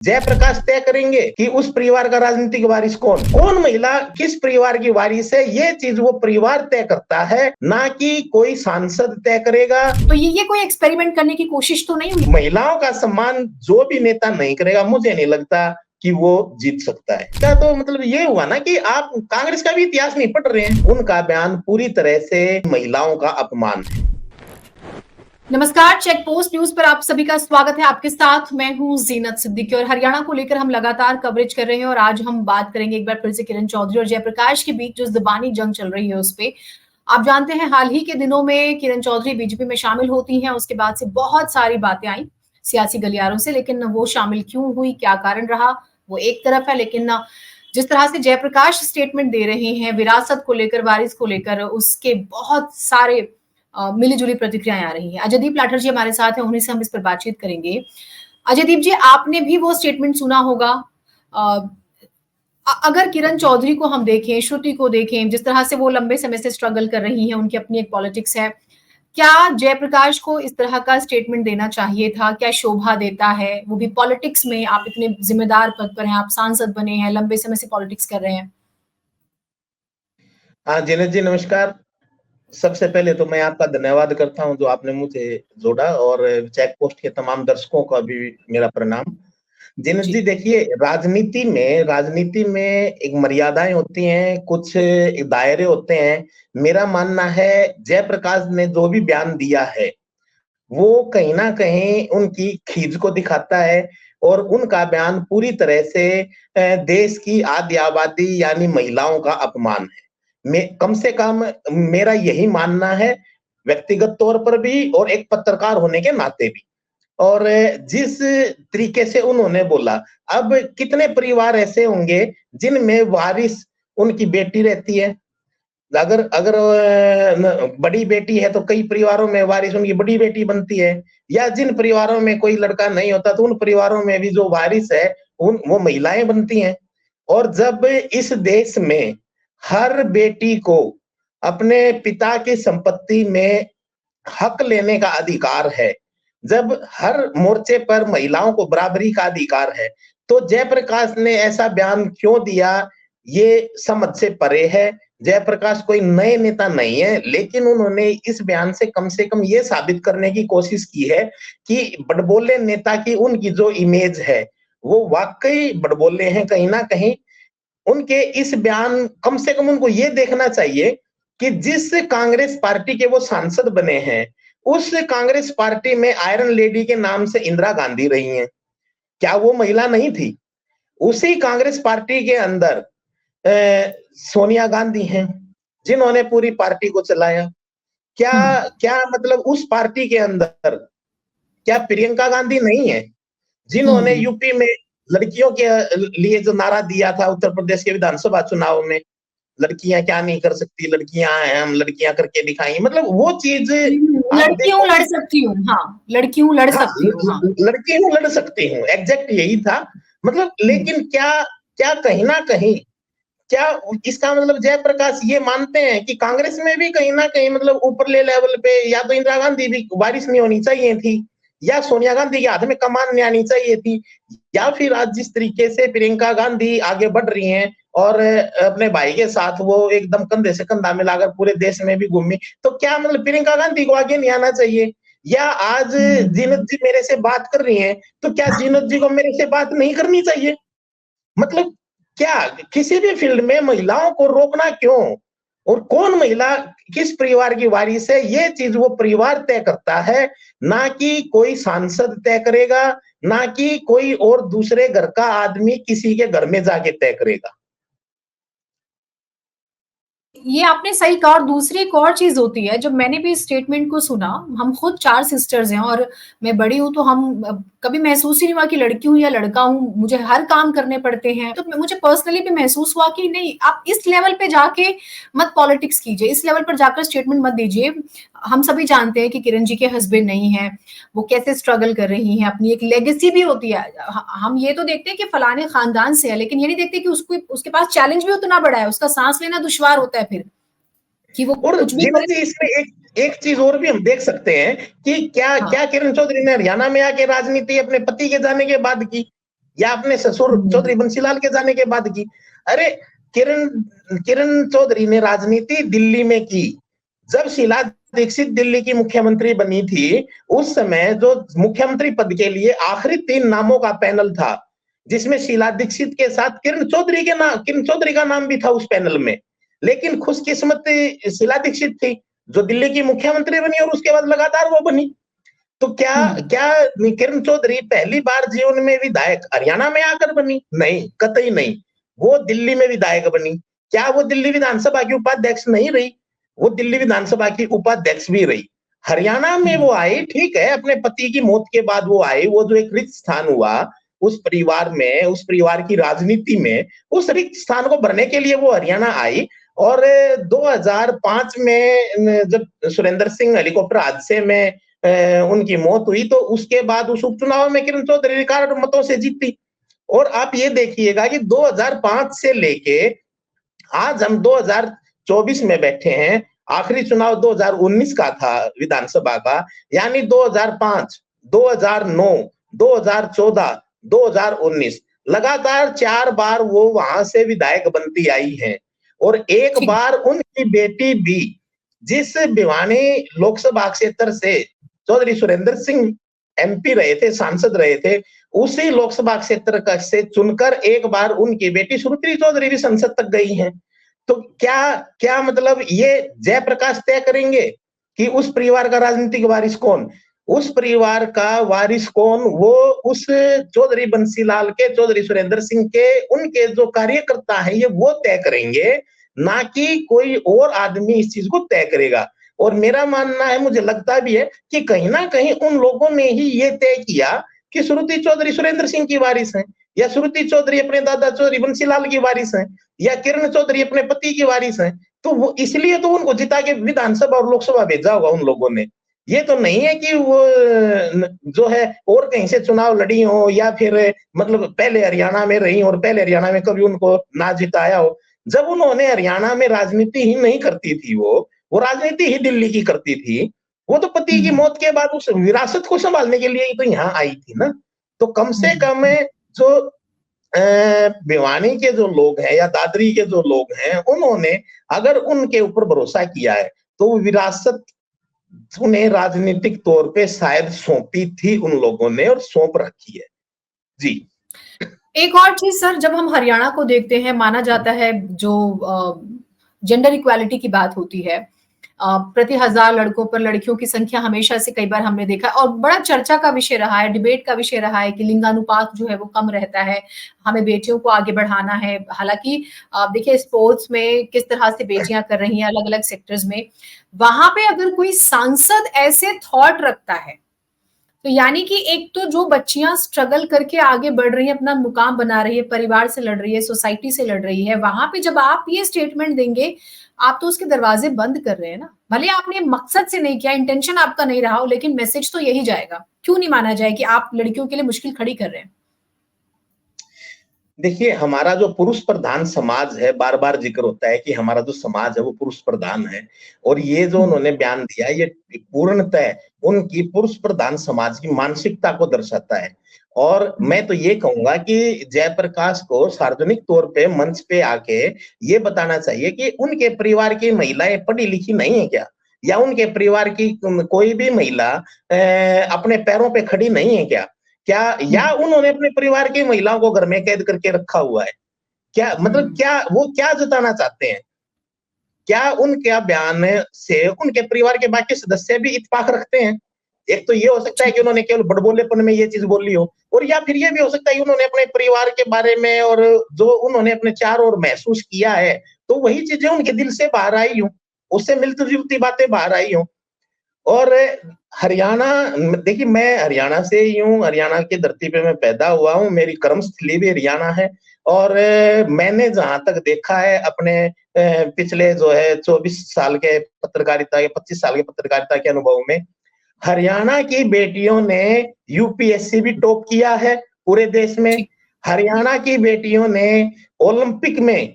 जयप्रकाश तय करेंगे कि उस परिवार का राजनीतिक वारिस कौन महिला किस परिवार की वारिस है, ये चीज वो परिवार तय करता है, ना कि कोई सांसद तय करेगा। तो ये कोई एक्सपेरिमेंट करने की कोशिश तो नहीं हुई? महिलाओं का सम्मान जो भी नेता नहीं करेगा, मुझे नहीं लगता कि वो जीत सकता है। क्या तो मतलब ये हुआ ना कि आप कांग्रेस का भी इतिहास नहीं पढ़ रहे हैं। उनका बयान पूरी तरह से महिलाओं का अपमान है। नमस्कार, चेक पोस्ट न्यूज पर आप सभी का स्वागत है। आपके साथ मैं हूं जीनत सिद्दीकी और हरियाणा को लेकर हम लगातार कवरेज कर रहे हैं और आज हम बात करेंगे एक बार फिर से किरण चौधरी और जयप्रकाश के बीच जो जुबानी जंग चल रही है उस पे। आप जानते हैं हाल ही के दिनों में किरण चौधरी बीजेपी में शामिल होती हैं, उसके बाद से बहुत सारी बातें आई सियासी गलियारों से, लेकिन वो शामिल क्यों हुई, क्या कारण रहा, वो एक तरफ है। लेकिन जिस तरह से जयप्रकाश स्टेटमेंट दे रहे हैं विरासत को लेकर, वारिस को लेकर, उसके बहुत सारे मिली जुली प्रतिक्रियाएं आ रही हैं। अजयदीप लाठर जी हमारे साथ हैं, उन्हीं से हम इस पर बातचीत करेंगे। अजयदीप जी, आपने भी वो स्टेटमेंट सुना होगा। अगर किरण चौधरी को हम देखें, श्रुति को देखें, जिस तरह से वो लंबे समय से स्ट्रगल कर रही हैं, उनकी अपनी एक पॉलिटिक्स है, क्या जयप्रकाश को इस तरह का स्टेटमेंट देना चाहिए था? क्या शोभा देता है, वो भी पॉलिटिक्स में? आप इतने जिम्मेदार पद पर हैं, आप सांसद बने हैं, लंबे समय से पॉलिटिक्स कर रहे हैं। हाँ जीनत जी, नमस्कार। सबसे पहले तो मैं आपका धन्यवाद करता हूं जो आपने मुझे जोड़ा, और चेक पोस्ट के तमाम दर्शकों का भी मेरा प्रणाम। जीनत जी, देखिए, राजनीति में एक मर्यादाएं होती हैं, कुछ एक दायरे होते हैं। मेरा मानना है जयप्रकाश ने जो भी बयान दिया है वो कहीं ना कहीं उनकी खींच को दिखाता है, और उनका बयान पूरी तरह से देश की आधी आबादी यानी महिलाओं का अपमान है। कम से कम मेरा यही मानना है, व्यक्तिगत तौर पर भी और एक पत्रकार होने के नाते भी। और जिस तरीके से उन्होंने बोला, अब कितने परिवार ऐसे होंगे जिनमें वारिस उनकी बेटी रहती है। अगर अगर बड़ी बेटी है तो कई परिवारों में वारिस उनकी बड़ी बेटी बनती है, या जिन परिवारों में कोई लड़का नहीं होता तो उन परिवारों में भी जो वारिस है वो महिलाएं बनती हैं। और जब इस देश में हर बेटी को अपने पिता की संपत्ति में हक लेने का अधिकार है, जब हर मोर्चे पर महिलाओं को बराबरी का अधिकार है, तो जयप्रकाश ने ऐसा बयान क्यों दिया, ये समझ से परे है। जयप्रकाश कोई नए नेता नहीं है, लेकिन उन्होंने इस बयान से कम ये साबित करने की कोशिश की है कि बड़बोले नेता की उनकी जो इमेज है वो वाकई बड़बोले हैं। कहीं ना कहीं उनके इस बयान, कम से कम उनको ये देखना चाहिए कि जिस कांग्रेस पार्टी के वो सांसद बने हैं, उस कांग्रेस पार्टी में आयरन लेडी के नाम से इंदिरा गांधी रही हैं। क्या वो महिला नहीं थी? उसी कांग्रेस पार्टी के अंदर सोनिया गांधी हैं, जिन्होंने पूरी पार्टी को चलाया। क्या क्या मतलब उस पार्टी के अंदर क्या प्रियंका गांधी नहीं है, जिन्होंने यूपी में लड़कियों के लिए जो नारा दिया था उत्तर प्रदेश के विधानसभा चुनाव में, लड़कियां क्या नहीं कर सकती, लड़कियां हैं, हम लड़कियां करके दिखाएंगे। मतलब वो चीज आप लड़की हूँ, देखो। लड़ सकती हूँ। हाँ, लड़की हूँ, लड़ हाँ, सकती हूँ। हाँ, लड़की हूँ, लड़ सकती हूँ, एग्जैक्ट यही था। मतलब लेकिन क्या क्या कहीं ना कहीं, क्या इसका मतलब जयप्रकाश ये मानते हैं कि कांग्रेस में भी कहीं ना कहीं मतलब ऊपरले लेवल पे या तो इंदिरा गांधी भी वारिस नहीं होनी चाहिए थी, या सोनिया गांधी के हाथ में कमान नहीं आनी चाहिए थी, या फिर आज जिस तरीके से प्रियंका गांधी आगे बढ़ रही हैं और अपने भाई के साथ वो एकदम कंधे से कंधा मिलाकर पूरे देश में भी घूमी, तो क्या मतलब प्रियंका गांधी को आगे नहीं आना चाहिए? या आज जीनत जी मेरे से बात कर रही हैं, तो क्या जीनत जी को मेरे से बात नहीं करनी चाहिए? मतलब क्या किसी भी फील्ड में महिलाओं को रोकना क्यों? और कौन महिला किस परिवार की वारिस है, ये चीज वो परिवार तय करता है, ना कि कोई सांसद तय करेगा, ना कि कोई और दूसरे घर का आदमी किसी के घर में जाके तय करेगा। ये आपने सही कहा। और दूसरी एक और चीज होती है, जब मैंने भी इस स्टेटमेंट को सुना, हम खुद 4 सिस्टर्स हैं और मैं बड़ी हूँ, तो हम कभी महसूस ही नहीं हुआ कि लड़की हूँ या लड़का हूँ, मुझे हर काम करने पड़ते हैं। तो मुझे पर्सनली भी महसूस हुआ कि नहीं, आप इस लेवल पे जाके मत पॉलिटिक्स कीजिए, इस लेवल पर जाकर स्टेटमेंट मत दीजिए। हम सभी जानते हैं कि किरण जी के हस्बैंड नहीं है, वो कैसे स्ट्रगल कर रही हैं, अपनी एक लेगेसी भी होती है। हम ये तो देखते हैं कि फलाने खानदान से है, लेकिन ये नहीं देखते कि उसको उसके पास चैलेंज भी उतना बड़ा है, उसका सांस लेना दुश्वार होता है फिर, कि वो और कुछ भी जीनत करे। जी, इसमें एक चीज और भी हम देख सकते हैं कि क्या हाँ, क्या किरण चौधरी ने हरियाणा में आके राजनीति अपने पति के जाने के बाद की? या अपने ससुर चौधरी बंसीलाल के जाने के बाद की? अरे किरण किरण चौधरी ने राजनीति दिल्ली में की। जब शीला दीक्षित दिल्ली की मुख्यमंत्री बनी थी, उस समय जो मुख्यमंत्री पद के लिए आखिरी 3 नामों का पैनल था, जिसमें शीला दीक्षित के साथ किरण चौधरी का नाम भी था उस पैनल में। लेकिन खुशकिस्मती शीला दीक्षित थी, जो दिल्ली की मुख्यमंत्री बनी और उसके बाद लगातार वो बनी। तो क्या क्या किरण चौधरी पहली बार जीवन में विधायक हरियाणा में आकर बनी? नहीं, कतई नहीं। वो दिल्ली में विधायक बनी। क्या वो दिल्ली विधानसभा की उपाध्यक्ष नहीं रही? वो दिल्ली विधानसभा की उपाध्यक्ष भी रही। हरियाणा में वो आई, ठीक है, अपने पति की मौत के बाद वो आई। वो जो एक रिक्त स्थान हुआ उस परिवार में, उस परिवार की राजनीति में, उस रिक्त स्थान को भरने के लिए वो हरियाणा आई। और 2005 में जब सुरेंद्र सिंह हेलीकॉप्टर हादसे में उनकी मौत हुई, तो उसके बाद उस उपचुनाव में किरण चौधरी रिकॉर्ड मतों से जीती। और आप ये देखिएगा कि 2005 से लेके आज हम 2024 में बैठे हैं। आखिरी चुनाव 2019 का था विधानसभा का, यानी 2005, 2009, 2014, 2019 लगातार 4 बार वो वहां से विधायक बनती आई हैं। और एक बार उनकी बेटी भी, जिस भिवानी लोकसभा क्षेत्र से चौधरी सुरेंद्र सिंह एमपी रहे थे, सांसद रहे थे, उसी लोकसभा क्षेत्र से चुनकर एक बार उनकी बेटी श्रुति चौधरी भी संसद तक गई हैं। तो क्या मतलब ये जयप्रकाश तय करेंगे कि उस परिवार का राजनीतिक वारिस कौन? उस परिवार का वारिस कौन? वो उस चौधरी बंसीलाल के, चौधरी सुरेंद्र सिंह के, उनके जो कार्यकर्ता हैं, ये वो तय करेंगे, ना कि कोई और आदमी इस चीज को तय करेगा। और मेरा मानना है, मुझे लगता भी है कि कहीं ना कहीं उन लोगों ने ही ये तय किया कि श्रुति चौधरी सुरेंद्र सिंह की वारिस है, या श्रुति चौधरी अपने दादा चौधरी बंसीलाल की वारिस है, या किरण चौधरी अपने पति की वारिस है। तो वो इसलिए तो उनको जिता के विधानसभा और लोकसभा भेजा होगा उन लोगों ने। ये तो नहीं है कि वो जो है और कहीं से चुनाव लड़ी हो, या फिर मतलब पहले हरियाणा में रही और पहले हरियाणा में कभी उनको ना जिताया हो। जब उन्होंने हरियाणा में राजनीति ही नहीं करती थी, वो राजनीति ही दिल्ली की करती थी। वो तो पति की मौत के बाद उस विरासत को संभालने के लिए ही तो यहाँ आई थी ना। तो कम से कम जो भिवानी के जो लोग हैं या दादरी के जो लोग हैं, उन्होंने अगर उनके ऊपर भरोसा किया है, तो विरासत उन्हें राजनीतिक तौर पे शायद सौंपी थी उन लोगों ने, और सौंप रखी है। जी। एक और चीज सर, जब हम हरियाणा को देखते हैं, माना जाता है जो जेंडर इक्वालिटी की बात होती है, प्रति 1000 लड़कों पर लड़कियों की संख्या हमेशा से कई बार हमने देखा और बड़ा चर्चा का विषय रहा है, डिबेट का विषय रहा है कि लिंगानुपात जो है वो कम रहता है, हमें बेटियों को आगे बढ़ाना है। हालांकि आप देखिए स्पोर्ट्स में किस तरह से बेटियां कर रही हैं अलग अलग सेक्टर्स में, वहां पे अगर कोई सांसद ऐसे थॉट रखता है, तो यानी कि एक तो जो बच्चियां स्ट्रगल करके आगे बढ़ रही है, अपना मुकाम बना रही है, परिवार से लड़ रही है, सोसाइटी से लड़ रही है, वहां पे जब आप ये स्टेटमेंट देंगे, आप तो उसके दरवाजे बंद कर रहे हैं ना। भले आपने मकसद से नहीं किया, इंटेंशन आपका नहीं रहा हो, लेकिन मैसेज तो यही जाएगा। क्यों नहीं माना जाए कि आप लड़कियों के लिए मुश्किल खड़ी कर रहे हैं? देखिए, हमारा जो पुरुष प्रधान समाज है, बार बार जिक्र होता है कि हमारा जो समाज है वो पुरुष प्रधान है, और ये जो उन्होंने बयान दिया, ये पूर्णतः उनकी पुरुष प्रधान समाज की मानसिकता को दर्शाता है। और मैं तो ये कहूंगा कि जयप्रकाश को सार्वजनिक तौर पे मंच पे आके ये बताना चाहिए कि उनके परिवार की महिलाएं पढ़ी लिखी नहीं है क्या, या उनके परिवार की कोई भी महिला अपने पैरों पे खड़ी नहीं है क्या? या उन्होंने अपने परिवार की महिलाओं को घर में कैद करके रखा हुआ है क्या? मतलब क्या वो क्या जताना चाहते हैं? क्या उनके बयान से उनके परिवार के बाकी सदस्य भी इत्तेफाक रखते हैं? एक तो ये हो सकता है कि उन्होंने केवल बड़बोलेपन में ये चीज बोली हो, और या फिर ये भी हो सकता है कि उन्होंने अपने परिवार के बारे में और जो उन्होंने अपने चारों ओर महसूस किया है, तो वही चीजें उनके दिल से बाहर आई हो, उससे मिलती जुलती बातें बाहर आई हो। और हरियाणा, देखिए मैं हरियाणा से ही हूँ, हरियाणा की धरती पे मैं पैदा हुआ हूँ, मेरी कर्मस्थली भी हरियाणा है। और मैंने जहां तक देखा है अपने पिछले जो है 24 साल के पत्रकारिता के 25 साल के पत्रकारिता के अनुभव में, हरियाणा की बेटियों ने यूपीएससी भी टॉप किया है पूरे देश में। हरियाणा की बेटियों ने ओलंपिक में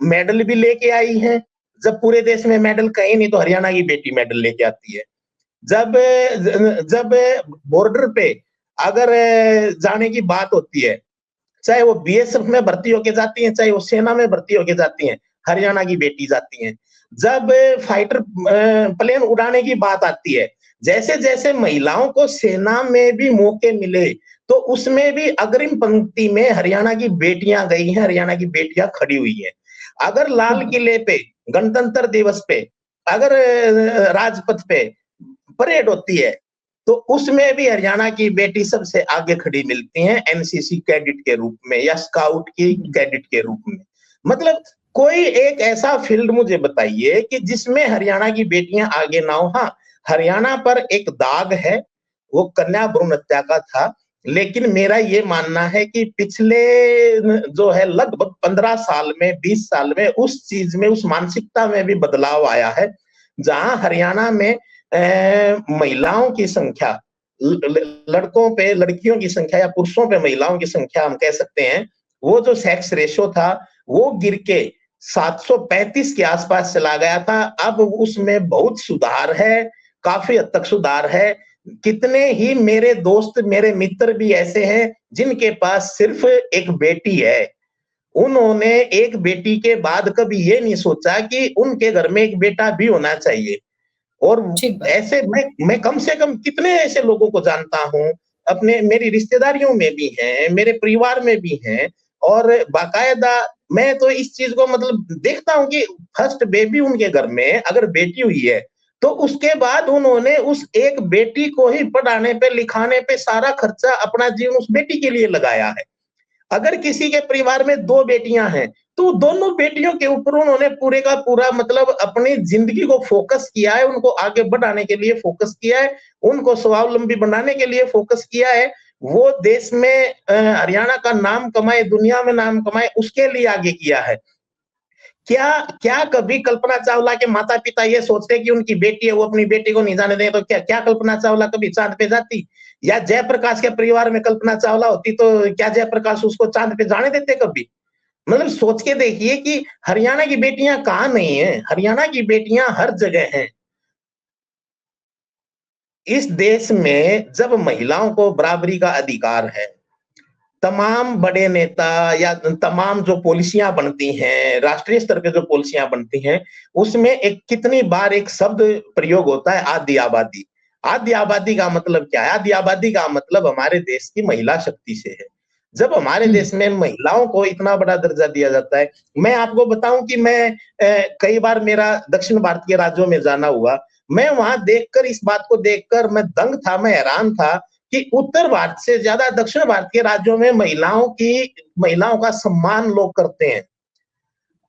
मेडल भी लेके आई हैं। जब पूरे देश में मेडल कहीं नहीं, तो हरियाणा की बेटी मेडल लेके आती है। जब बॉर्डर पे अगर जाने की बात होती है, चाहे वो बीएसएफ में भर्ती होके जाती हैं, चाहे वो सेना में भर्ती होके जाती हैं, हरियाणा की बेटी जाती हैं। जब फाइटर प्लेन उड़ाने की बात आती है, जैसे जैसे महिलाओं को सेना में भी मौके मिले, तो उसमें भी अग्रिम पंक्ति में हरियाणा की बेटियां गई हैं, हरियाणा की बेटियां खड़ी हुई हैं। अगर लाल किले पे गणतंत्र दिवस पे अगर राजपथ पे परेड होती है, तो उसमें भी हरियाणा की बेटी सबसे आगे खड़ी मिलती हैं, एनसीसी कैडेट के रूप में या स्काउट की कैडेट के रूप में। मतलब कोई एक ऐसा फील्ड मुझे बताइए कि जिसमें हरियाणा की बेटियां आगे ना हो। हाँ, हरियाणा पर एक दाग है, वो कन्या भ्रूण हत्या का था, लेकिन मेरा ये मानना है कि पिछले जो है लगभग 15 साल में, 20 साल में उस चीज में, उस मानसिकता में भी बदलाव आया है, जहां हरियाणा में महिलाओं की संख्या, लड़कों पे लड़कियों की संख्या या पुरुषों पे महिलाओं की संख्या हम कह सकते हैं, वो जो सेक्स रेशो था वो गिर के 735 के आसपास चला गया था। अब उसमें बहुत सुधार है, काफी हद तक सुधार है। कितने ही मेरे दोस्त, मेरे मित्र भी ऐसे हैं जिनके पास सिर्फ एक बेटी है। उन्होंने एक बेटी के बाद कभी ये नहीं सोचा कि उनके घर में एक बेटा भी होना चाहिए। और ऐसे मैं कम से कम कितने ऐसे लोगों को जानता हूँ, अपने मेरी रिश्तेदारियों में भी हैं, मेरे परिवार में भी हैं, और बाकायदा मैं तो इस चीज को मतलब देखता हूँ कि फर्स्ट बेबी उनके घर में अगर बेटी हुई है, तो उसके बाद उन्होंने उस एक बेटी को ही पढ़ाने पे, लिखाने पे सारा खर्चा अपना जीवन उस बेटी के लिए लगाया है। अगर किसी के परिवार में 2 बेटियां हैं, तो दोनों बेटियों के ऊपर उन्होंने पूरे का पूरा मतलब अपनी जिंदगी को फोकस किया है, उनको आगे बढ़ाने के लिए फोकस किया है, उनको स्वावलंबी बनाने के लिए फोकस किया है। वो देश में हरियाणा का नाम कमाए, दुनिया में नाम कमाए, उसके लिए आगे किया है। क्या क्या कभी कल्पना चावला के माता पिता ये सोचते कि उनकी बेटी है, वो अपनी बेटी को नहीं जाने दें, तो क्या क्या कल्पना चावला कभी चांद पे जाती? या जयप्रकाश के परिवार में कल्पना चावला होती तो क्या जयप्रकाश उसको चांद पे जाने देते कभी? मतलब सोच के देखिए कि हरियाणा की बेटियां कहाँ नहीं है, हरियाणा की बेटियां हर जगह हैं। इस देश में जब महिलाओं को बराबरी का अधिकार है, तमाम बड़े नेता या तमाम जो पॉलिसियां बनती हैं, राष्ट्रीय स्तर पे जो पॉलिसियां बनती हैं, उसमें एक कितनी बार एक शब्द प्रयोग होता है, आदि आबादी। आदि आबादी का मतलब क्या है? आदि आबादी का मतलब हमारे देश की महिला शक्ति से है। जब हमारे देश में महिलाओं को इतना बड़ा दर्जा दिया जाता है, मैं आपको बताऊं कि मैं कई बार मेरा दक्षिण भारत के राज्यों में जाना हुआ, मैं वहां देखकर, इस बात को देखकर मैं दंग था, मैं हैरान था कि उत्तर भारत से ज्यादा दक्षिण भारत के राज्यों में महिलाओं का सम्मान लोग करते हैं।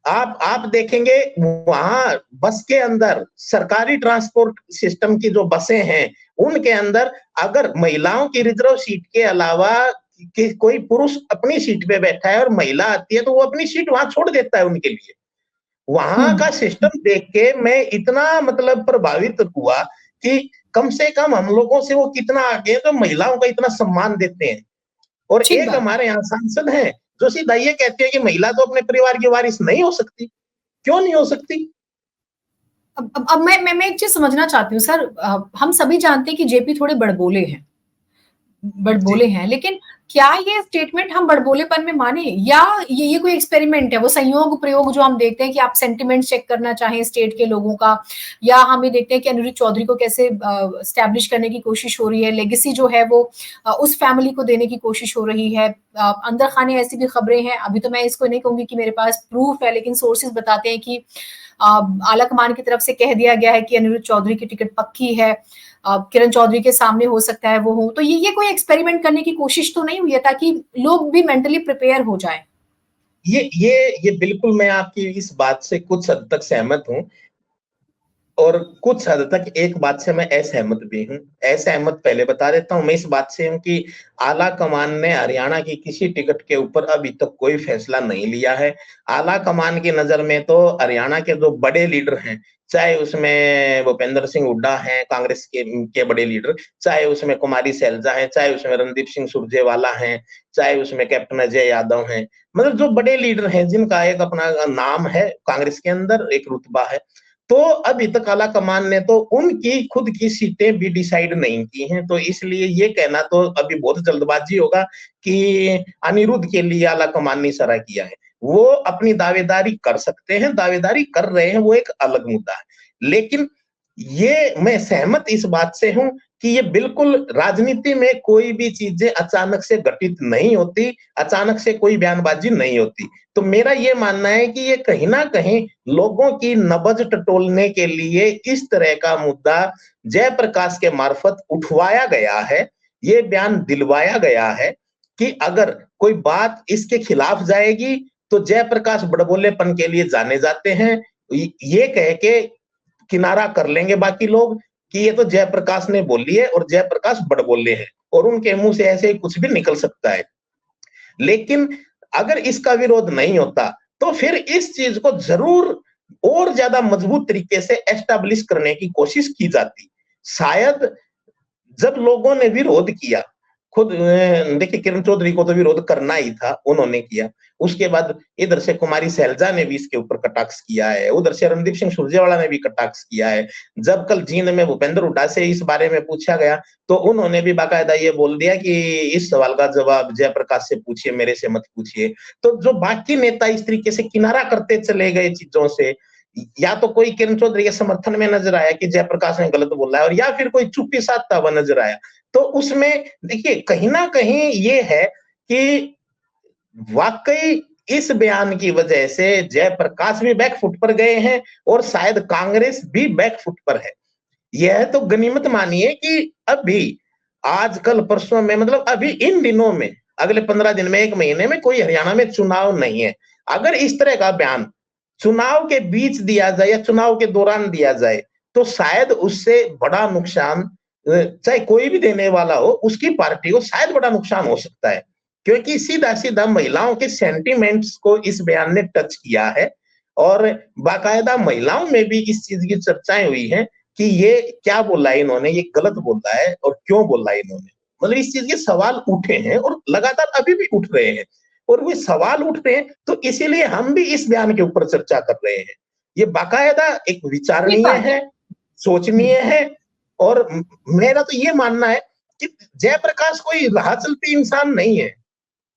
आप देखेंगे वहां बस के अंदर, सरकारी ट्रांसपोर्ट सिस्टम की जो बसें हैं, उनके अंदर अगर महिलाओं की रिजर्व सीट के अलावा कि कोई पुरुष अपनी सीट पे बैठा है और महिला आती है, तो वो अपनी सीट वहां छोड़ देता है उनके लिए। वहां का सिस्टम देख के मैं इतना मतलब प्रभावित हुआ कि कम से कम हम लोगों से वो कितना आगे, तो महिलाओं का इतना सम्मान देते हैं। और एक हमारे यहाँ सांसद हैं जो सीधा ये कहते हैं कि महिला तो अपने परिवार की वारिस नहीं हो सकती। क्यों नहीं हो सकती? अब मैं एक चीज समझना चाहती हूँ सर, हम सभी जानते हैं कि जेपी थोड़े बड़बोले हैं, लेकिन क्या ये स्टेटमेंट हम बड़बोलेपन में माने, या ये कोई एक्सपेरिमेंट है, वो संयोग प्रयोग जो हम देखते हैं कि आप सेंटिमेंट चेक करना चाहें स्टेट के लोगों का, या हम ये देखते हैं कि अनिरुद्ध चौधरी को कैसे स्टैब्लिश करने की कोशिश हो रही है, लेगेसी जो है वो उस फैमिली को देने की कोशिश हो रही है। अंदर खाने ऐसी भी खबरें हैं, अभी तो मैं इसको नहीं कहूंगी कि मेरे पास प्रूफ है, लेकिन सोर्सेज बताते हैं कि आला कमान की तरफ से कह दिया गया है कि अनिरुद्ध चौधरी की टिकट पक्की है, किरण चौधरी के सामने हो सकता है वो हो। तो ये कोई एक्सपेरिमेंट करने की कोशिश तो नहीं हुई है ताकि लोग भी मेंटली प्रिपेयर हो जाएं? ये बिल्कुल मैं आपकी इस बात से कुछ हद तक सहमत हूं, और कुछ हद तक एक बात से मैं असहमत भी हूँ। असहमत पहले बता देता हूँ, मैं इस बात से हूँ कि आला कमान ने हरियाणा की किसी टिकट के ऊपर अभी तक कोई फैसला नहीं लिया है। आला कमान की नजर में तो हरियाणा के जो बड़े लीडर हैं, चाहे उसमें भूपेंद्र सिंह हुड्डा हैं, कांग्रेस के बड़े लीडर, चाहे उसमें कुमारी सैलजा हैं, चाहे उसमें रणदीप सिंह सुरजेवाला हैं, चाहे उसमें कैप्टन अजय यादव हैं, मतलब जो बड़े लीडर हैं जिनका एक अपना नाम है कांग्रेस के अंदर, एक रुतबा है, तो अभी तक आला कमान ने तो उनकी खुद की सीटें भी डिसाइड नहीं की हैं, तो इसलिए ये कहना तो अभी बहुत जल्दबाजी होगा कि अनिरुद्ध के लिए आला कमान ने इशारा किया है। वो अपनी दावेदारी कर सकते हैं, दावेदारी कर रहे हैं, वो एक अलग मुद्दा है। लेकिन ये मैं सहमत इस बात से हूं कि ये बिल्कुल राजनीति में कोई भी चीजें अचानक से घटित नहीं होती, अचानक से कोई बयानबाजी नहीं होती। तो मेरा ये मानना है कि ये कहीं ना कहीं लोगों की नब्ज टटोलने के लिए इस तरह का मुद्दा जयप्रकाश के मार्फत उठवाया गया है, ये बयान दिलवाया गया है कि अगर कोई बात इसके खिलाफ जाएगी तो जयप्रकाश बड़बोलेपन के लिए जाने जाते हैं, ये कह के किनारा कर लेंगे बाकी लोग कि ये तो जयप्रकाश ने बोली है और जयप्रकाश बड़बोले हैं और उनके मुंह से ऐसे ही कुछ भी निकल सकता है। लेकिन अगर इसका विरोध नहीं होता तो फिर इस चीज को जरूर और ज्यादा मजबूत तरीके से एस्टैब्लिश करने की कोशिश की जाती। शायद जब लोगों ने विरोध किया, खुद देखिए किरण चौधरी को तो विरोध करना ही था, उन्होंने किया। उसके बाद इधर से कुमारी सैलजा ने भी इसके ऊपर कटाक्ष किया है, उधर से रणदीप सिंह सुरजेवाला ने भी कटाक्ष किया है। जब कल जींद में भूपेंद्र हुड्डा से इस बारे में पूछा गया तो उन्होंने भी बाकायदा ये बोल दिया कि इस सवाल का जवाब जयप्रकाश से पूछिए, मेरे से मत पूछिए। तो जो बाकी नेता इस तरीके से किनारा करते चले गए चीजों से, या तो कोई किरण चौधरी के समर्थन में नजर आया कि जयप्रकाश ने गलत बोला है, और या फिर कोई चुप्पी साधता हुआ नजर आया, तो उसमें देखिए कहीं ना कहीं ये है कि वाकई इस बयान की वजह से जयप्रकाश भी बैकफुट पर गए हैं और शायद कांग्रेस भी बैकफुट पर है। यह तो गनीमत मानिए कि अभी आजकल परसों में, मतलब अभी इन दिनों में, अगले 15 दिन में, 1 महीने में कोई हरियाणा में चुनाव नहीं है। अगर इस तरह का बयान चुनाव के बीच दिया जाए या चुनाव के दौरान दिया जाए तो शायद उससे बड़ा नुकसान, चाहे कोई भी देने वाला हो, उसकी पार्टी को शायद बड़ा नुकसान हो सकता है, क्योंकि सीधा सीधा महिलाओं के सेंटिमेंट्स को इस बयान ने टच किया है और बाकायदा महिलाओं में भी इस चीज की चर्चाएं हुई हैं कि ये क्या बोला है इन्होंने, ये गलत बोला है और क्यों बोला है इन्होंने। मतलब इस चीज के सवाल उठे हैं और लगातार अभी भी उठ रहे हैं, और वो सवाल उठ रहे हैं तो इसीलिए हम भी इस बयान के ऊपर चर्चा कर रहे हैं। ये बाकायदा एक विचारणीय है, सोचनीय है, और मेरा तो ये मानना है कि जयप्रकाश कोई राह चलती इंसान नहीं है।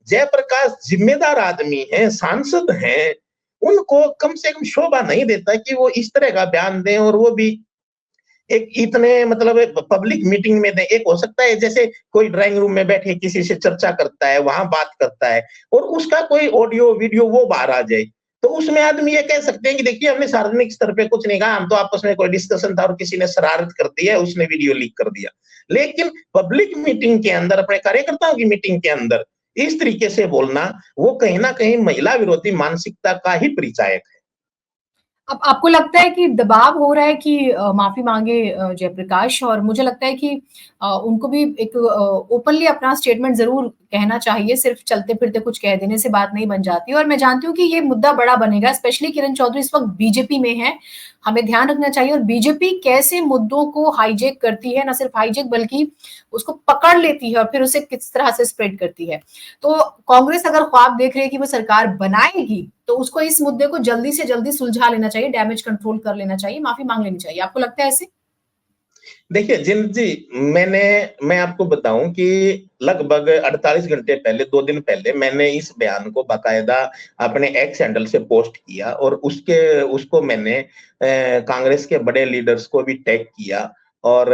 जयप्रकाश जिम्मेदार आदमी है, सांसद हैं, उनको कम से कम शोभा नहीं देता कि वो इस तरह का बयान दें, और वो भी एक इतने मतलब पब्लिक मीटिंग में दें। एक हो सकता है जैसे कोई ड्राइंग रूम में बैठे किसी से चर्चा करता है, वहां बात करता है और उसका कोई ऑडियो वीडियो वो बाहर आ जाए, तो उसमें आदमी ये कह सकते हैं कि देखिए हमने सार्वजनिक स्तर पे कुछ नहीं कहा, हम तो आपस में कोई डिस्कशन था और किसी ने शरारत कर दी है, उसने वीडियो लीक कर दिया। लेकिन पब्लिक मीटिंग के अंदर, अपने कार्यकर्ताओं की मीटिंग के अंदर इस तरीके से बोलना, वो कहीं ना कहीं महिला विरोधी मानसिकता का ही परिचायक है। अब आपको लगता है कि दबाव हो रहा है कि माफी मांगे जयप्रकाश, और मुझे लगता है कि उनको भी एक ओपनली अपना स्टेटमेंट जरूर कहना चाहिए, सिर्फ चलते फिरते कुछ कह देने से बात नहीं बन जाती। और मैं जानती हूँ कि ये मुद्दा बड़ा बनेगा, स्पेशली किरण चौधरी इस वक्त बीजेपी में है, हमें ध्यान रखना चाहिए। और बीजेपी कैसे मुद्दों को हाईजेक करती है, न सिर्फ हाईजेक बल्कि उसको पकड़ लेती है और फिर उसे किस तरह से स्प्रेड करती है। तो कांग्रेस अगर ख्वाब देख रही है कि वो सरकार बनाएगी तो उसको इस मुद्दे को जल्दी से जल्दी सुलझा लेना चाहिए, डैमेज कंट्रोल कर लेना चाहिए, माफी मांग लेनी चाहिए। आपको लगता है ऐसे? देखिए जिन जी, मैं आपको बताऊं कि लगभग 48 घंटे पहले, 2 दिन पहले, मैंने इस बयान को बाकायदा अपने एक्स हैंडल से पोस्ट किया और उसको मैंने कांग्रेस के बड़े लीडर्स को भी टैग किया। और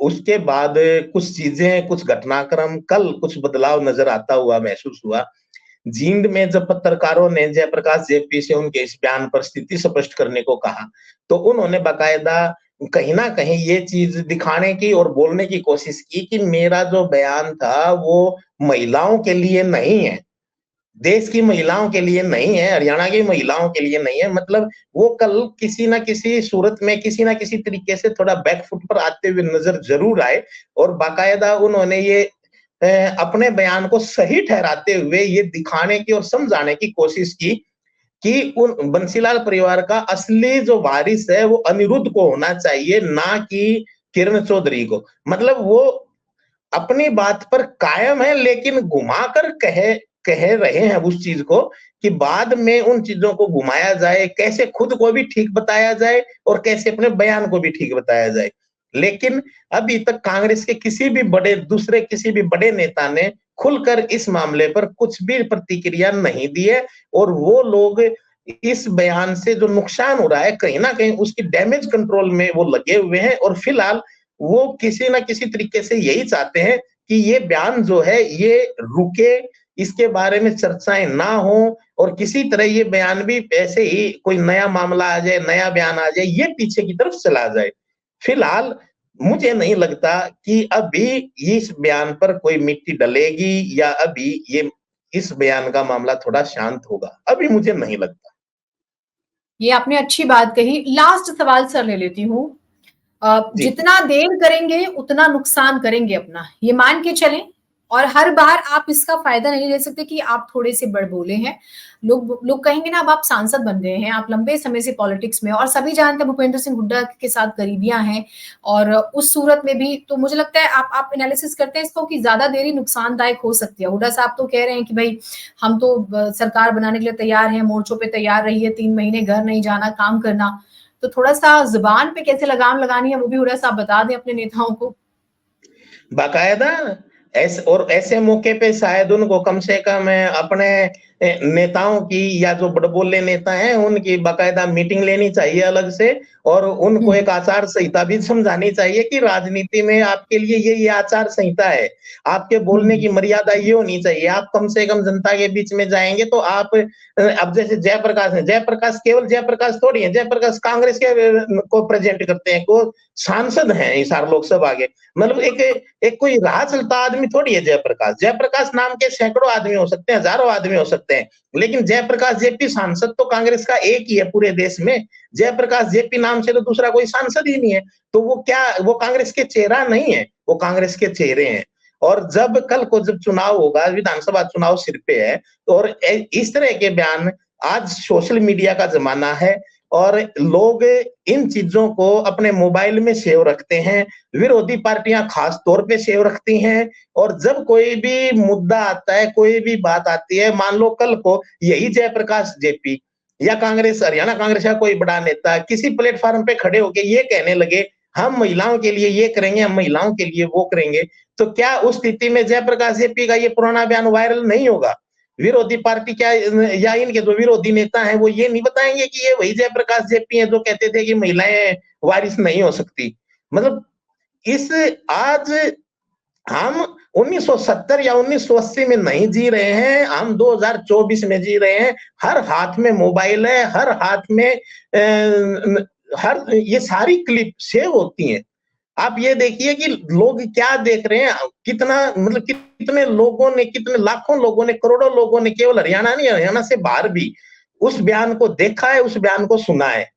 उसके बाद कुछ चीजें, कुछ घटनाक्रम कल कुछ बदलाव नजर आता हुआ महसूस हुआ। जींद में जब पत्रकारों ने जयप्रकाश जेपी से उनके इस बयान पर स्थिति स्पष्ट करने को कहा, तो उन्होंने बाकायदा कहीं ना कहीं ये चीज दिखाने की और बोलने की कोशिश की कि मेरा जो बयान था वो महिलाओं के लिए नहीं है, देश की महिलाओं के लिए नहीं है, हरियाणा की महिलाओं के लिए नहीं है। मतलब वो कल किसी ना किसी सूरत में, किसी ना किसी तरीके से थोड़ा बैकफुट पर आते हुए नजर जरूर आए, और बाकायदा उन्होंने ये अपने बयान को सही ठहराते हुए ये दिखाने की और समझाने की कोशिश की कि उन बंसीलाल परिवार का असली जो वारिस है वो अनिरुद्ध को होना चाहिए, ना कि किरण चौधरी को। मतलब वो अपनी बात पर कायम है, लेकिन घुमाकर कह रहे हैं उस चीज को कि बाद में उन चीजों को घुमाया जाए, कैसे खुद को भी ठीक बताया जाए और कैसे अपने बयान को भी ठीक बताया जाए। लेकिन अभी तक कांग्रेस के किसी भी बड़े नेता ने खुलकर इस मामले पर कुछ भी प्रतिक्रिया नहीं दी है और वो लोग इस बयान से जो नुकसान हो रहा है कहीं ना कहीं उसकी डैमेज कंट्रोल में वो लगे हुए हैं और फिलहाल वो किसी ना किसी तरीके से यही चाहते हैं कि ये बयान जो है ये रुके, इसके बारे में चर्चाएं ना हो और किसी तरह ये बयान भी ऐसे ही कोई नया मामला आ जाए, नया बयान आ जाए, ये पीछे की तरफ चला जाए। फिलहाल मुझे नहीं लगता कि अभी इस बयान पर कोई मिट्टी डलेगी या अभी ये इस बयान का मामला थोड़ा शांत होगा, अभी मुझे नहीं लगता। ये आपने अच्छी बात कही। लास्ट सवाल सर ले लेती हूँ। जी। जितना देर करेंगे उतना नुकसान करेंगे अपना, ये मान के चलें। और हर बार आप इसका फायदा नहीं ले सकते कि आप थोड़े से बड़बोले हैं। लोग कहेंगे ना, अब आप सांसद बन गए हैं, आप लंबे समय से पॉलिटिक्स में, और सभी जानते हैं भूपेंद्र सिंह हुड्डा के साथ करीबियां हैं, और उस सूरत में भी तो मुझे लगता है आप एनालिसिस करते हैं इसको कि ज्यादा देरी नुकसानदायक हो सकती है। हुड्डा साहब तो कह रहे हैं कि भाई हम तो सरकार बनाने के लिए तैयार हैं, मोर्चों पे तैयार रहिए, 3 महीने घर नहीं जाना, काम करना। तो थोड़ा सा जुबान पे कैसे लगाम लगानी है वो भी थोड़ा सा बता दें अपने नेताओं को। बाकायदा ऐसे मौके पे शायद उनको कम से कम अपने नेताओं की या जो बड़बोले नेता हैं उनकी बाकायदा मीटिंग लेनी चाहिए अलग से और उनको एक आचार संहिता भी समझानी चाहिए कि राजनीति में आपके लिए ये आचार संहिता है। आपके बोलने की मर्यादा ये होनी चाहिए। आप कम से कम जनता के बीच में जाएंगे तो आप अब जैसे जयप्रकाश है, जयप्रकाश केवल जयप्रकाश थोड़ी है, जयप्रकाश कांग्रेस के को प्रेजेंट करते हैं, को सांसद हैं हिसार लोकसभा के। मतलब एक कोई राह चलता आदमी थोड़ी है जयप्रकाश। जयप्रकाश नाम के सैकड़ों आदमी हो सकते हैं, हजारों आदमी हो सकते हैं, लेकिन जयप्रकाश जेपी सांसद तो कांग्रेस का एक ही है पूरे देश में। जयप्रकाश जेपी नाम से तो दूसरा कोई सांसद ही नहीं है। तो वो कांग्रेस के चेहरा नहीं है, वो कांग्रेस के चेहरे हैं। और जब कल को जब चुनाव होगा, विधानसभा चुनाव सिर पे है, और इस तरह के बयान, आज सोशल मीडिया का जमाना है और लोग इन चीजों को अपने मोबाइल में सेव रखते हैं, विरोधी पार्टियां खास तौर पे सेव रखती हैं। और जब कोई भी मुद्दा आता है, कोई भी बात आती है, मान लो कल को यही जयप्रकाश जेपी या कांग्रेस, हरियाणा कांग्रेस का कोई बड़ा नेता किसी प्लेटफॉर्म पे खड़े होके ये कहने लगे हम महिलाओं के लिए ये करेंगे, हम महिलाओं के लिए वो करेंगे, तो क्या उस स्थिति में जयप्रकाश जेपी का ये पुराना बयान वायरल नहीं होगा? विरोधी पार्टी क्या या इनके जो विरोधी नेता हैं वो ये नहीं बताएंगे कि ये वही जयप्रकाश जेपी हैं जो कहते थे कि महिलाएं वारिस नहीं हो सकती? मतलब इस आज हम 1970 या 1980 में नहीं जी रहे हैं, हम 2024 में जी रहे हैं। हर हाथ में मोबाइल है, हर हाथ में हर ये सारी क्लिप सेव होती हैं। आप ये देखिए कि लोग क्या देख रहे हैं, कितना मतलब कितने लोगों ने, कितने लाखों लोगों ने, करोड़ों लोगों ने, केवल हरियाणा नहीं, हरियाणा से बाहर भी उस बयान को देखा है, उस बयान को सुना है।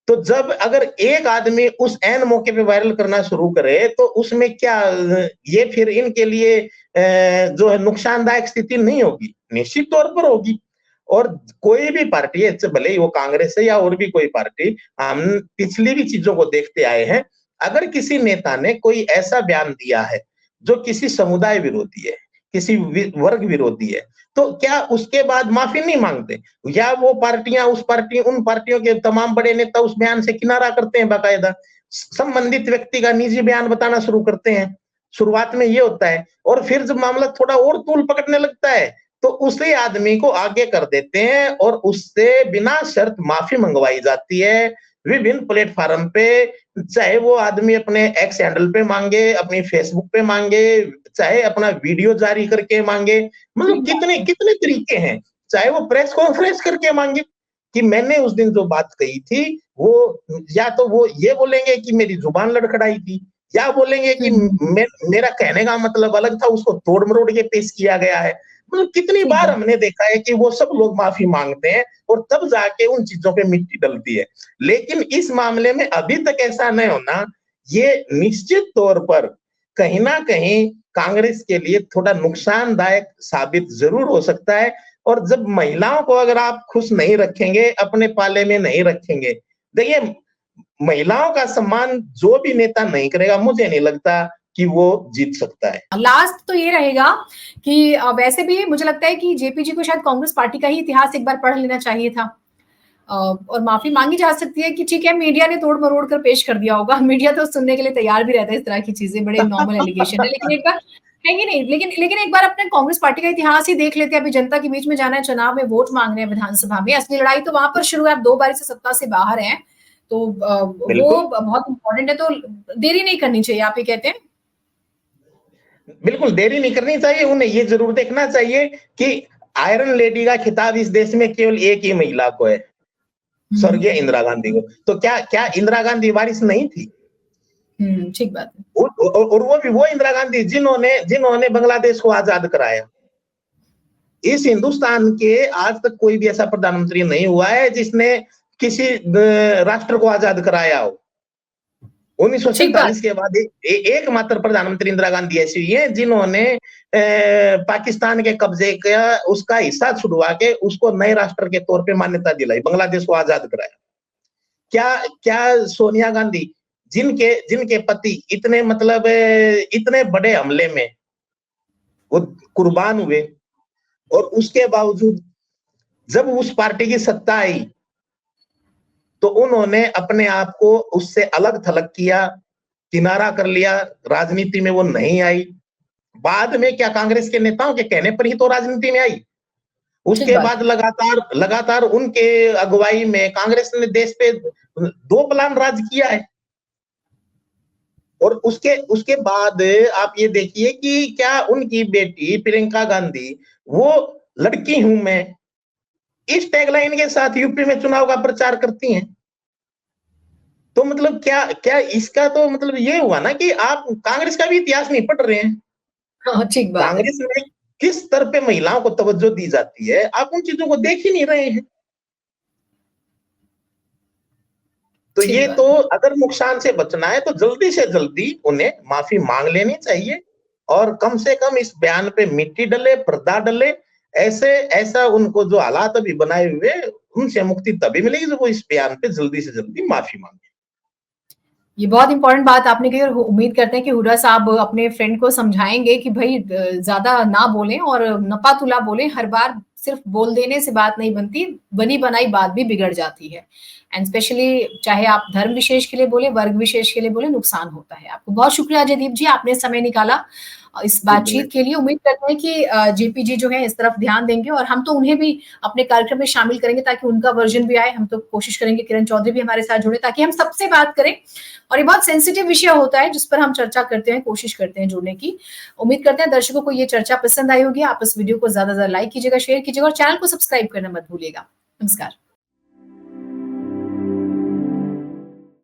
तो जब अगर एक आदमी उस ऐन मौके पे वायरल करना शुरू करे तो उसमें क्या ये फिर इनके लिए जो है नुकसानदायक स्थिति नहीं होगी? निश्चित तौर पर होगी। और कोई भी पार्टी है, भले ही वो कांग्रेस है या और भी कोई पार्टी, हम पिछली भी चीजों को देखते आए हैं। अगर किसी नेता ने कोई ऐसा बयान दिया है जो किसी समुदाय विरोधी है, किसी वर्ग विरोधी है, तो क्या उसके बाद माफी नहीं मांगते? या वो पार्टियां उन पार्टियों के तमाम बड़े नेता उस बयान से किनारा करते हैं, बाकायदा संबंधित व्यक्ति का निजी बयान बताना शुरू करते हैं। शुरुआत में ये होता है और फिर जब मामला थोड़ा और तूल पकड़ने लगता है तो उसी आदमी को आगे कर देते हैं और उससे बिना शर्त माफी मंगवाई जाती है विभिन्न प्लेटफॉर्म पे। चाहे वो आदमी अपने एक्स हैंडल पे मांगे, अपनी फेसबुक पे मांगे, चाहे अपना वीडियो जारी करके मांगे, मतलब कितने कितने तरीके हैं। चाहे वो प्रेस कॉन्फ्रेंस करके मांगे कि मैंने उस दिन जो बात कही थी वो, या तो वो ये बोलेंगे कि मेरी जुबान लड़खड़ाई थी, या बोलेंगे कि मेरा कहने का मतलब अलग था, उसको तोड़ मरोड़ के पेश किया गया है। मतलब कितनी बार हमने देखा है कि वो सब लोग माफी मांगते हैं और तब जाके उन चीजों पे मिट्टी डलती है। लेकिन इस मामले में अभी तक ऐसा नहीं होना, ये निश्चित तौर पर कहीं ना कहीं कांग्रेस के लिए थोड़ा नुकसानदायक साबित जरूर हो सकता है। और जब महिलाओं को अगर आप खुश नहीं रखेंगे, अपने पाले में नहीं रखेंगे, देखिए महिलाओं का सम्मान जो भी नेता नहीं करेगा, मुझे नहीं लगता कि वो जीत सकता है। लास्ट तो ये रहेगा कि वैसे भी मुझे लगता है कि जेपी जी को शायद कांग्रेस पार्टी का ही इतिहास एक बार पढ़ लेना चाहिए था, और माफी मांगी जा सकती है कि ठीक है मीडिया ने तोड़ मरोड़ कर पेश कर दिया होगा। मीडिया तो सुनने के लिए तैयार भी रहता है इस तरह की चीजें, बड़े नॉर्मल एलिगेशन है, लेकिन एक बार है कि नहीं, लेकिन एक बार अपने कांग्रेस पार्टी का इतिहास ही देख लेते हैं। अभी जनता के बीच में जाना है, चुनाव में वोट मांगने हैं विधानसभा में, असली लड़ाई तो वहां पर शुरू है। आप 2 बारी से सत्ता से बाहर हैं, तो वो बहुत इंपॉर्टेंट है, तो देरी नहीं करनी चाहिए, आप ये कहते हैं? बिल्कुल देरी नहीं करनी चाहिए। उन्हें ये जरूर देखना चाहिए कि आयरन लेडी का खिताब इस देश में केवल एक ही महिला को है, स्वर्गीय इंदिरा गांधी को। तो क्या इंदिरा गांधी वारिस नहीं थी? ठीक बात है। और वो भी वो इंदिरा गांधी जिन्होंने बांग्लादेश को आजाद कराया। इस हिंदुस्तान के आज तक कोई भी ऐसा प्रधानमंत्री नहीं हुआ है जिसने किसी राष्ट्र को आजाद कराया हो। 1947 के बाद एकमात्र प्रधानमंत्री इंदिरा गांधी ऐसी हुई है जिन्होंने पाकिस्तान के कब्जे का उसका हिस्सा छुड़वा के उसको नए राष्ट्र के तौर पे मान्यता दिलाई, बांग्लादेश को आजाद कराया। क्या सोनिया गांधी, जिनके पति इतने मतलब इतने बड़े हमले में वो कुर्बान हुए, और उसके बावजूद जब उस पार्टी की सत्ता आई तो उन्होंने अपने आप को उससे अलग थलग किया, किनारा कर लिया, राजनीति में वो नहीं आई। बाद में क्या कांग्रेस के नेताओं के कहने पर ही तो राजनीति में आई। उसके बाद लगातार उनके अगुवाई में कांग्रेस ने देश पे 2 प्लान राज किया है। और उसके बाद आप ये देखिए कि क्या उनकी बेटी प्रियंका गांधी, वो लड़की हूं मैं, इस टैगलाइन के साथ यूपी में चुनाव का प्रचार करती हैं। तो मतलब क्या इसका तो मतलब ये हुआ ना कि आप कांग्रेस का भी इतिहास नहीं पढ़ रहे हैं। ठीक बात है। कांग्रेस में किस स्तर पे महिलाओं को तवज्जो दी जाती है, आप उन चीजों को देख ही नहीं रहे हैं। तो ये तो अगर नुकसान से बचना है तो जल्दी से जल्दी उन्हें माफी मांग लेनी चाहिए, और कम से कम इस बयान पे मिट्टी डले, पर्दा डले। ऐसा उनको जो हालात अभी बनाए हुए, उनसे मुक्ति तभी मिलेगी जब वो इस बयान पे जल्दी से जल्दी माफी मांगे। ये बहुत इंपॉर्टेंट बात आपने कही, और उम्मीद करते हैं कि हुड्डा साहब अपने फ्रेंड को समझाएंगे कि भाई ज्यादा ना बोलें और नपा तुला बोलें। हर बार सिर्फ बोल देने से बात नहीं बनती, बनी बनाई बात भी बिगड़ जाती है। एंड स्पेशली चाहे आप धर्म विशेष के लिए बोले, वर्ग विशेष के लिए बोले, नुकसान होता है। आपको बहुत शुक्रिया जयदीप जी, आपने समय निकाला इस बातचीत के लिए। उम्मीद करते हैं कि जेपी जी जो है इस तरफ ध्यान देंगे, और हम तो उन्हें भी अपने कार्यक्रम में शामिल करेंगे ताकि उनका वर्जन भी आए। हम तो कोशिश करेंगे किरण चौधरी भी हमारे साथ जुड़े ताकि हम सबसे बात करें, और ये बहुत सेंसिटिव विषय होता है जिस पर हम चर्चा करते हैं, कोशिश करते हैं जुड़ने की। उम्मीद करते हैं दर्शकों को ये चर्चा पसंद आई होगी। आप इस वीडियो को ज्यादा से ज्यादा लाइक कीजिएगा, शेयर कीजिएगा, और चैनल को सब्सक्राइब करना मत भूलिएगा। नमस्कार।